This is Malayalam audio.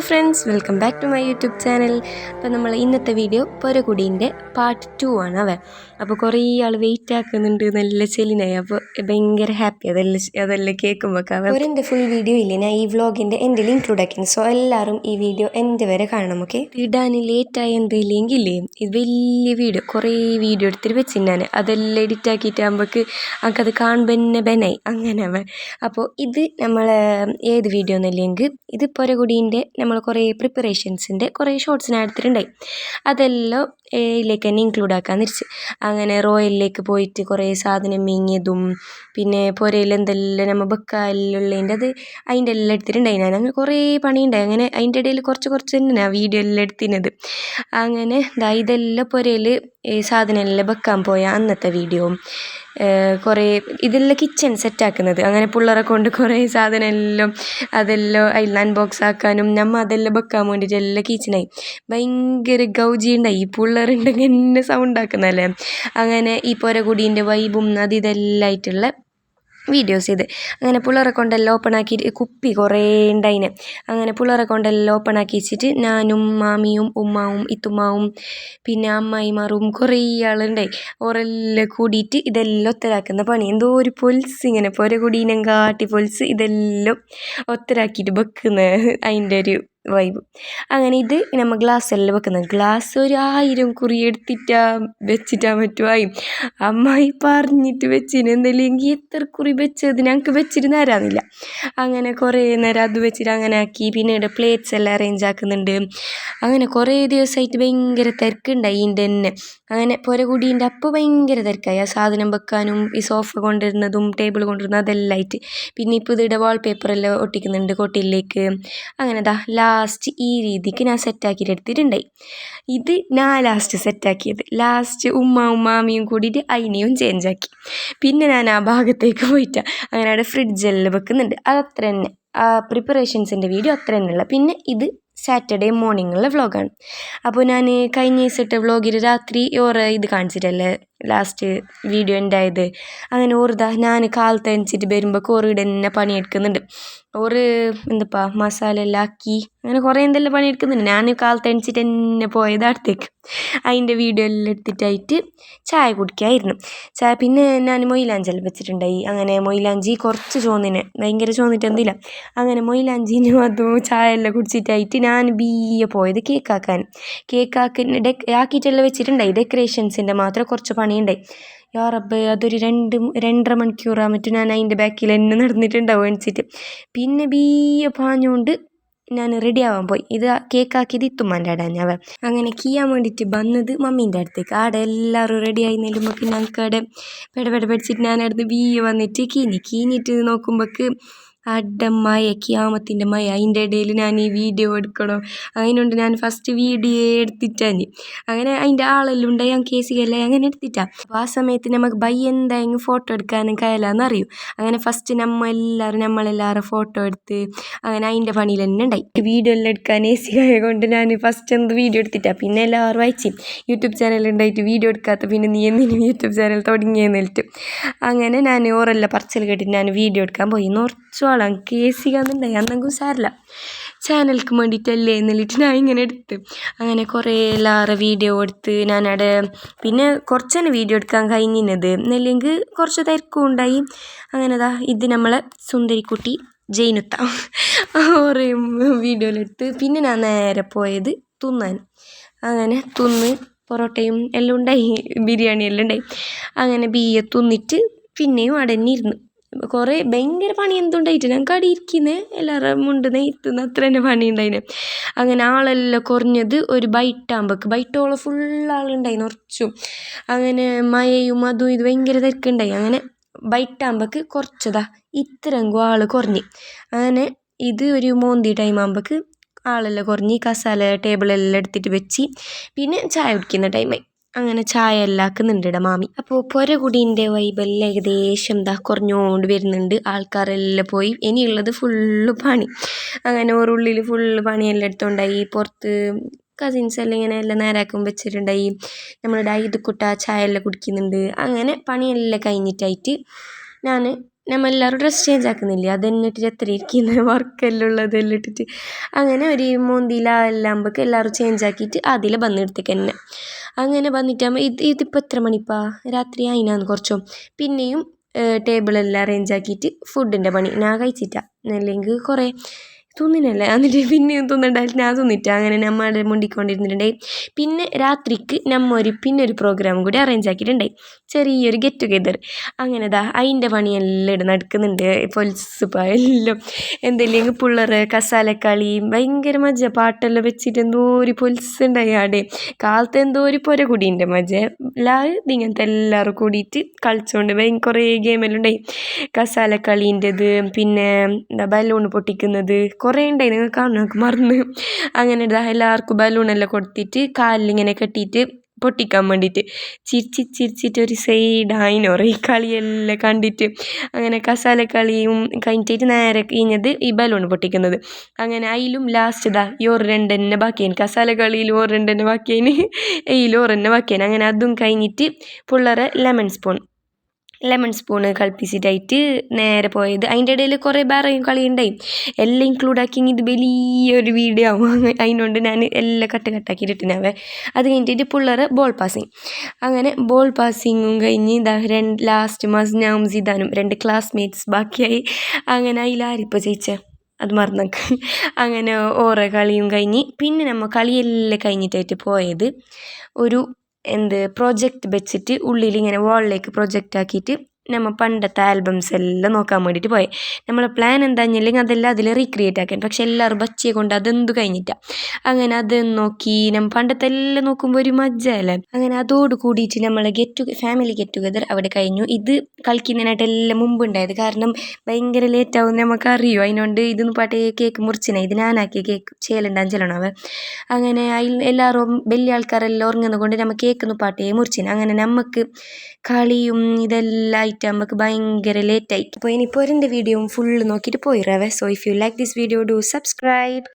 Friends, welcome back to my YouTube channel. അപ്പോൾ നമ്മൾ ഇന്നത്തെ വീഡിയോ പൊരകുടീൻ്റെ പാർട്ട് 2 ആണ് അപ്പോൾ കുറേ ആൾ വെയിറ്റ് ആക്കുന്നുണ്ട്, നല്ല ചെലിനായി. അപ്പോൾ ഭയങ്കര ഹാപ്പി അതെല്ലാം കേൾക്കുമ്പോൾ. എൻ്റെ ഫുൾ വീഡിയോ ഇല്ലേ, ഞാൻ ഈ വ്ളോഗിൻ്റെ എൻഡിൽ ഇൻക്ലൂഡ് ആക്കിയിരുന്നു. സോ എല്ലാവരും ഈ വീഡിയോ എൻ്റെ വരെ കാണണം. ഓക്കെ, ഇടാൻ ലേറ്റായി എന്തെങ്കിലേ ഇത് വലിയ വീഡിയോ കുറേ വീഡിയോ എടുത്തിട്ട് വെച്ചിട്ടുണ്ടാണ്. അതെല്ലാം എഡിറ്റ് ആക്കിയിട്ടാകുമ്പോൾക്ക് നമുക്കത് കാണുമ്പോൾ തന്നെ ബെനായി അങ്ങനെ. അപ്പോൾ ഇത് നമ്മൾ ഏത് വീഡിയോ എന്നല്ലെങ്കിൽ ഇത് പൊരകുടീൻ്റെ നമ്മൾ കുറേ പ്രിപ്പറേഷൻസിൻ്റെ കുറേ ഷോർട്സിന് എടുത്തിട്ടുണ്ടായി. അതെല്ലാം ഇതിലേക്ക് തന്നെ ഇൻക്ലൂഡ് ആക്കാമെന്ന് വെച്ച്. അങ്ങനെ റോയലിലേക്ക് പോയിട്ട് കുറേ സാധനം മീങ്ങിയതും പിന്നെ പുരയിൽ എന്തെല്ലാം നമ്മൾ വെക്കാനുള്ളതിൻ്റെ അതിൻ്റെ എല്ലാം എടുത്തിട്ടുണ്ടായി. ഞാൻ അങ്ങനെ കുറേ പണിയുണ്ടായി. അങ്ങനെ അതിൻ്റെ ഇടയിൽ കുറച്ച് തന്നെ ആ വീഡിയോ എല്ലാം എടുത്തിരുന്നത്. അങ്ങനെ ഇതെല്ലാം പുരയിൽ സാധനം എല്ലാം വെക്കാൻ പോയ അന്നത്തെ വീഡിയോ, കുറേ ഇതെല്ലാം കിച്ചൺ സെറ്റാക്കുന്നത്. അങ്ങനെ പിള്ളേരെ കൊണ്ട് കുറേ സാധനം എല്ലാം അതെല്ലാം അതിൽ അൺബോക്സ് ആക്കാനും നമ്മൾ അതെല്ലാം വെക്കാൻ വേണ്ടിയിട്ട് എല്ലാം കിച്ചണായി. ഭയങ്കര ഗൗജി ഉണ്ടായി. ഈ പിള്ളേരുണ്ടെങ്കിൽ എന്നെ സൗണ്ട് ആക്കുന്നതല്ലേ. അങ്ങനെ ഈ പൊരകുടീൻ്റെ വൈബും ഇതെല്ലാം ആയിട്ടുള്ള വീഡിയോസ് ഇത്. അങ്ങനെ പിള്ളേരെ കൊണ്ടെല്ലാം ഓപ്പൺ ആക്കിയിട്ട് കുപ്പി കുറേ ഉണ്ടായിന്. അങ്ങനെ പിള്ളേരെ കൊണ്ടെല്ലാം ഓപ്പൺ ആക്കി വെച്ചിട്ട് ഞാനും മാമിയും ഉമ്മാവും ഇത്തുമ്മാവും പിന്നെ അമ്മായിമാരും കുറേ ആളുണ്ടായി. ഓരെല്ലാം കൂടിയിട്ട് ഇതെല്ലാം ഒത്തരാക്കുന്ന പണി. എന്തോ ഒരു പൊൽസ് ഇങ്ങനെ പൊരകുടീനം കാട്ടി പൊൽസ് ഇതെല്ലാം ഒത്തരാക്കിയിട്ട് വെക്കുന്ന അതിൻ്റെ ഒരു വൈബ്. അങ്ങനെ ഇത് നമ്മൾ ഗ്ലാസ്സെല്ലാം വെക്കുന്നത്. ഗ്ലാസ് ഒരു 1000 കുറി വെച്ചിട്ടാൻ പറ്റുമായി. അമ്മായി പറഞ്ഞിട്ട് വെച്ചിന് എന്തെല്ലെങ്കിൽ എത്ര കുറി വെച്ചത് ഞങ്ങൾക്ക് വെച്ചിട്ട് നേരാന്നില്ല. അങ്ങനെ കുറേ നേരം അത് വെച്ചിട്ട് അങ്ങനെ ആക്കി. പിന്നെ ഇവിടെ പ്ലേറ്റ്സ് എല്ലാം അറേഞ്ച് ആക്കുന്നുണ്ട്. അങ്ങനെ കുറേ ദിവസമായിട്ട് ഭയങ്കര തിരക്കുണ്ടായി ഇതിൻ്റെ തന്നെ. അങ്ങനെ പൊരകുടീൻ്റെ അപ്പോൾ ഭയങ്കര തിരക്കായി. ആ സാധനം വെക്കാനും ഈ സോഫ കൊണ്ടുവരുന്നതും ടേബിൾ കൊണ്ടുവരുന്നതും അതെല്ലാം ആയിട്ട്. പിന്നെ ഇപ്പോൾ ഇതിവിടെ വാൾപേപ്പറെല്ലാം ഒട്ടിക്കുന്നുണ്ട് കൊട്ടിലേക്ക്. അങ്ങനെ ലാസ്റ്റ് ഈ രീതിക്ക് ഞാൻ സെറ്റാക്കിയിട്ട് എടുത്തിട്ടുണ്ടായി. ഇത് ഞാൻ ലാസ്റ്റ് സെറ്റാക്കിയത്. ലാസ്റ്റ് ഉമ്മാവും മാമിയും കൂടിയിട്ട് അതിനെയും ചേഞ്ചാക്കി. പിന്നെ ഞാൻ ആ ഭാഗത്തേക്ക് പോയിട്ടാണ്. അങ്ങനെ അവിടെ ഫ്രിഡ്ജെല്ലാം വെക്കുന്നുണ്ട്. അതത്ര തന്നെ ആ പ്രിപ്പറേഷൻസിൻ്റെ വീഡിയോ അത്ര തന്നെയുള്ള. പിന്നെ ഇത് സാറ്റർഡേ മോർണിംഗുള്ള വ്ളോഗാണ്. അപ്പോൾ ഞാൻ കഴിഞ്ഞ ദിവസത്തെ വ്ളോഗിൽ രാത്രി ഇത് കാണിച്ചിട്ടല്ലേ ലാസ്റ്റ് വീഡിയോ ഉണ്ടായത്. അങ്ങനെ ഞാൻ കാലത്ത് എണിച്ചിട്ട് വരുമ്പോൾ ഓറിവിടെ തന്നെ പണിയെടുക്കുന്നുണ്ട്. എന്തപ്പാ മസാല എല്ലാം ആക്കി അങ്ങനെ കുറേ എന്തെല്ലാം പണിയെടുക്കുന്നുണ്ട്. ഞാൻ കാലത്ത് എണിച്ചിട്ട് തന്നെ പോയത് അടുത്തേക്ക്. അതിൻ്റെ വീഡിയോ എല്ലാം എടുത്തിട്ടായിട്ട് ചായ കുടിക്കായിരുന്നു. പിന്നെ ഞാൻ മൊയിലാഞ്ചെല്ലാം വെച്ചിട്ടുണ്ടായി. അങ്ങനെ മൊയിലാഞ്ചി കുറച്ച് ചോന്നിന് ഭയങ്കര ചോന്നിട്ടൊന്നുമില്ല. അങ്ങനെ മൊയിലാഞ്ചിനും അതും ചായ എല്ലാം കുടിച്ചിട്ടായിട്ട് ഞാൻ പോയത് കേക്ക് ആക്കിയിട്ടെല്ലാം വെച്ചിട്ടുണ്ടായി. ഡെക്കറേഷൻസിൻ്റെ മാത്രം കുറച്ച് പണിയുണ്ടായി. യാ റബ്ബേ, അതൊരു 2-2.5 മണിക്കൂറാണ് മറ്റും ഞാൻ അതിൻ്റെ ബാക്കിൽ തന്നെ നടന്നിട്ടുണ്ടാവും എണിച്ചിട്ട്. പിന്നെ പാഞ്ഞുകൊണ്ട് ഞാൻ റെഡി ആവാൻ പോയി. ഇത് കേക്കാക്കിയത് ഇത്തുമ്മാൻ്റെ അവിടെ ഞാൻ അങ്ങനെ കീയാൻ വേണ്ടിയിട്ട് വന്നത് മമ്മീൻ്റെ അടുത്തേക്ക്. അവിടെ എല്ലാവരും റെഡി ആയി നിൽക്കുമ്പോൾ പിന്നെ ഞങ്ങൾക്ക് അവിടെ പെടച്ചിട്ട് ഞാൻ അടുത്ത് വന്നിട്ട് കീഞ്ഞിട്ട് നോക്കുമ്പോൾക്ക് കിയാമത്തിൻ്റെ മയ. അതിൻ്റെ ഇടയിൽ ഞാൻ ഈ വീഡിയോ എടുക്കണം. അതിനുകൊണ്ട് ഞാൻ ഫസ്റ്റ് വീഡിയോ എടുത്തിട്ടാണ്. അങ്ങനെ അതിൻ്റെ ആളെല്ലാം ഉണ്ടായി. ഞാൻ കേസികെല്ലാം അങ്ങനെ എടുത്തിട്ടാണ്. അപ്പോൾ ആ സമയത്ത് നമുക്ക് എന്തായെങ്കിലും ഫോട്ടോ എടുക്കാനും കയലാന്ന് അറിയും. അങ്ങനെ ഫസ്റ്റ് നമ്മളെല്ലാവരും ഫോട്ടോ എടുത്ത് അങ്ങനെ അതിൻ്റെ പണിയിൽ തന്നെ ഉണ്ടായി. വീഡിയോ എല്ലാം എടുക്കാൻ കേസികായ കൊണ്ട് ഞാൻ ഫസ്റ്റ് വീഡിയോ എടുത്തിട്ടാണ്. പിന്നെ എല്ലാവരും വായിച്ചു യൂട്യൂബ് ചാനൽ ഉണ്ടായിട്ട് വീഡിയോ എടുക്കാത്ത പിന്നെ നീ എന്തിനും യൂട്യൂബ് ചാനൽ തുടങ്ങിയെന്നിട്ട്. അങ്ങനെ ഞാൻ ഓരെല്ലാം പറച്ചിൽ കേട്ടിട്ട് ഞാൻ വീഡിയോ എടുക്കാൻ പോയി. കുറച്ചോളം കേസികാന്നുണ്ടായി. അന്നെങ്കിലും സാരില്ല, ചാനലിക്ക് വേണ്ടിയിട്ടല്ലേ എന്നിട്ട് ഞാൻ ഇങ്ങനെ എടുത്ത് അങ്ങനെ കുറേ എല്ലാവരും വീഡിയോ എടുത്ത് ഞാനവിടെ. പിന്നെ കുറച്ചന്നെ വീഡിയോ എടുക്കാൻ കഴിഞ്ഞിരുന്നത് എന്നല്ലെങ്കിൽ കുറച്ച് തിരക്കും ഉണ്ടായി. അങ്ങനെ ഇത് നമ്മളെ സുന്ദരിക്കുട്ടി ജൈനുത്ത ഓരോ വീഡിയോയിലെടുത്ത്. പിന്നെ ഞാൻ നേരെ പോയത് തിന്നാൻ. അങ്ങനെ പൊറോട്ടയും എല്ലാം ഉണ്ടായി, ബിരിയാണി എല്ലാം ഉണ്ടായി. അങ്ങനെ തിന്നിട്ട് പിന്നെയും അവിടെ തന്നെ ഇരുന്നു. കുറേ ഭയങ്കര പണി എന്തുണ്ടായിട്ട് ഞാൻ കടിയിരിക്കുന്നേ എല്ലാവരും മുണ്ട് നെയ്ത്തുന്ന അത്ര തന്നെ പണി ഉണ്ടായിന്. അങ്ങനെ ആളെല്ലാം കുറഞ്ഞത് ഒരു ബൈറ്റോളം ഫുൾ ആളുണ്ടായി നിറച്ചും. അങ്ങനെ മഴയും അതും ഇത് ഭയങ്കര തിരക്കുണ്ടായി. അങ്ങനെ ബൈറ്റാകുമ്പോൾക്ക് കുറച്ചതാ ഇത്രയെങ്കിലും ആൾ കുറഞ്ഞ്. അങ്ങനെ ഇത് ഒരു മോന്തി ടൈം ആകുമ്പോൾക്ക് ആളെല്ലാം കുറഞ്ഞ് കസാല ടേബിളെല്ലാം എടുത്തിട്ട് വെച്ച് പിന്നെ ചായ കുടിക്കുന്ന ടൈമായി. അങ്ങനെ ചായ എല്ലാം ആക്കുന്നുണ്ട് മാമി. അപ്പോൾ പൊരകുടീൻ്റെ വൈബെല്ലാം ഏകദേശം കുറഞ്ഞുകൊണ്ട് വരുന്നുണ്ട്. ആൾക്കാരെല്ലാം പോയി. ഇനിയുള്ളത് ഫുള്ള് പണി. അങ്ങനെ ഓരുള്ളിൽ ഫുള്ള് പണിയെല്ലാം എടുത്തുകൊണ്ടായി. പുറത്ത് കസിൻസ് എല്ലാം ഇങ്ങനെ എല്ലാം നേരാക്കും വെച്ചിട്ടുണ്ടായി. നമ്മളുടെ ഇത് ചായ എല്ലാം കുടിക്കുന്നുണ്ട്. അങ്ങനെ പണിയെല്ലാം കഴിഞ്ഞിട്ടായിട്ട് ഞാൻ നമ്മളെല്ലാവരും ഡ്രസ്സ് ചേഞ്ച് ആക്കുന്നില്ലേ അതെന്നെ ഇട്ടിട്ട് എത്ര ഇരിക്കുന്ന വർക്കെല്ലാം ഉള്ളതെല്ലാം ഇട്ടിട്ട് അങ്ങനെ ഒരു മൂന്നിലെല്ലാം ആകുമ്പോഴേക്ക് എല്ലാവരും ചേഞ്ച് ആക്കിയിട്ട് അതിൽ വന്നെടുത്തേക്ക് തന്നെ അങ്ങനെ വന്നിട്ടാകുമ്പോൾ ഇതിപ്പോൾ എത്ര മണിപ്പാ രാത്രി അതിനാന്ന് കുറച്ചോ പിന്നെയും ടേബിളെല്ലാം അറേഞ്ച് ആക്കിയിട്ട് ഫുഡിൻ്റെ പണി ഞാൻ കഴിച്ചിട്ടാ അല്ലെങ്കിൽ കുറേ തിന്നിനല്ലേ എന്നിട്ട് പിന്നെയും തിന്നണ്ടായിട്ട് ഞാൻ തിന്നിട്ടാ അങ്ങനെ നമ്മളുടെ മുണ്ടിക്കൊണ്ടിരുന്നിട്ടുണ്ടായി പിന്നെ രാത്രിക്ക് പിന്നെ ഒരു പ്രോഗ്രാം കൂടി അറേഞ്ച് ആക്കിയിട്ടുണ്ടായി ചെറിയൊരു ഗെറ്റ് ടുഗെദർ അങ്ങനെ അതിൻ്റെ പണിയെല്ലാം ഇവിടെ നടക്കുന്നുണ്ട് പൊൽസ് എല്ലാം എന്തെങ്കിലും പിള്ളേർ കസാലക്കളിയും ഭയങ്കര മജ പാട്ടെല്ലാം വെച്ചിട്ട് എന്തോ ഒരു പൊൽസുണ്ടായി ആടെ കാലത്ത് എന്തോ ഒരു പുര കൂടിയുണ്ട് മജ ഇങ്ങനത്തെ എല്ലാവരും കൂടിയിട്ട് കളിച്ചുകൊണ്ട് കുറേ ഗെയിമെല്ലാം ഉണ്ടായി കസാലക്കളീൻ്റെത് പിന്നെ എന്താ ബലൂൺ പൊട്ടിക്കുന്നത് കുറേ ഉണ്ടായി നിങ്ങൾ കാണും നമുക്ക് മറന്ന് അങ്ങനെ എല്ലാവർക്കും ബലൂണെല്ലാം കൊടുത്തിട്ട് കാലിലിങ്ങനെ കെട്ടിയിട്ട് പൊട്ടിക്കാൻ വേണ്ടിയിട്ട് ചിരിച്ചിട്ട് ഒരു സൈഡായിനോ ഈ കളിയെല്ലാം കണ്ടിട്ട് അങ്ങനെ കസാലക്കളിയും കഴിഞ്ഞിട്ട് നേരെ കഴിഞ്ഞത് ഈ ബലൂൺ പൊട്ടിക്കുന്നത് അങ്ങനെ അതിലും ലാസ്റ്റ് ഈ ഒരു രണ്ടെന്നെ ബാക്കിയേന് കസാലക്കളിയിൽ ഒരു രണ്ടെന്നെ ബാക്കിയേന് ഇതിൽ ഒരെന്നെ ബാക്കിയേന് അങ്ങനെ അതും കഴിഞ്ഞിട്ട് പിള്ളേരെ ലെമൺ സ്പൂണ് കളിപ്പിച്ചിട്ടായിട്ട് നേരെ പോയത് അതിൻ്റെ ഇടയിൽ കുറേ വേറെയും കളി ഉണ്ടായി എല്ലാം ഇൻക്ലൂഡ് ആക്കി ഇത് വലിയൊരു വീഡിയോ ആവും അതിനോണ്ട് ഞാൻ എല്ലാം കട്ടാക്കിയിട്ടിട്ടുണ്ടാവേ അത് കഴിഞ്ഞിട്ട് പിള്ളേർ ബോൾ പാസിങ് അങ്ങനെ ബോൾ പാസിങ്ങും കഴിഞ്ഞ് ലാസ്റ്റ് മസ്നാവും സിദാനും 2 ക്ലാസ്മേറ്റ്സ് ബാക്കിയായി അങ്ങനെ അതിലാരിപ്പോൾ ജയിച്ചേ അത് മറന്നേക്ക് അങ്ങനെ ഓരോ കളിയും കഴിഞ്ഞ് പിന്നെ നമ്മൾ കളിയെല്ലാം കഴിഞ്ഞിട്ടായിട്ട് പോയത് ഒരു പ്രൊജക്റ്റ് വെച്ചിട്ട് ഉള്ളിൽ ഇങ്ങനെ വാളിലേക്ക് പ്രൊജക്റ്റ് ആക്കിയിട്ട് നമ്മൾ പണ്ടത്തെ ആൽബംസ് എല്ലാം നോക്കാൻ വേണ്ടിയിട്ട് പോയി നമ്മളെ പ്ലാൻ എന്താണെന്നില്ലെങ്കിൽ അതെല്ലാം അതിൽ റീക്രിയേറ്റ് ആക്കാൻ പക്ഷെ എല്ലാവരും ബച്ചയെ കൊണ്ട് അതെന്തു കഴിഞ്ഞിട്ടാണ് അങ്ങനെ അത് നോക്കി നമ്മൾ പണ്ടത്തെ എല്ലാം നോക്കുമ്പോൾ ഒരു മജ്ജ അല്ലേ അങ്ങനെ അതോട് കൂടിയിട്ട് നമ്മൾ ഫാമിലി ഗെറ്റ് ടുഗെദർ അവിടെ കഴിഞ്ഞു ഇത് കളിക്കുന്നതിനായിട്ട് എല്ലാം മുമ്പ് ഉണ്ടായത് കാരണം ഭയങ്കര ലേറ്റ് ആവും നമുക്കറിയോ അതിനോണ്ട് ഇതൊന്നും പാട്ടേ കേക്ക് മുറിച്ചിനെ ഇത് ഞാനാക്കിയ കേക്ക് ചെയ്യലുണ്ടാവും അങ്ങനെ അതിൽ എല്ലാവരും വലിയ ആൾക്കാരെല്ലാം ഉറങ്ങുന്നത് കൊണ്ട് നമ്മൾ കേക്കൊന്നും പാട്ടേ മുറിച്ചിന് അങ്ങനെ നമുക്ക് കളിയും ഇതെല്ലാം ആയിട്ട് നമുക്ക് ഭയങ്കര ലേറ്റായി അപ്പോൾ ഇനിയിപ്പോൾ എൻ്റെ വീഡിയോ ഫുള്ള് നോക്കിയിട്ട് പോയിരാവേ so if you like this video do subscribe.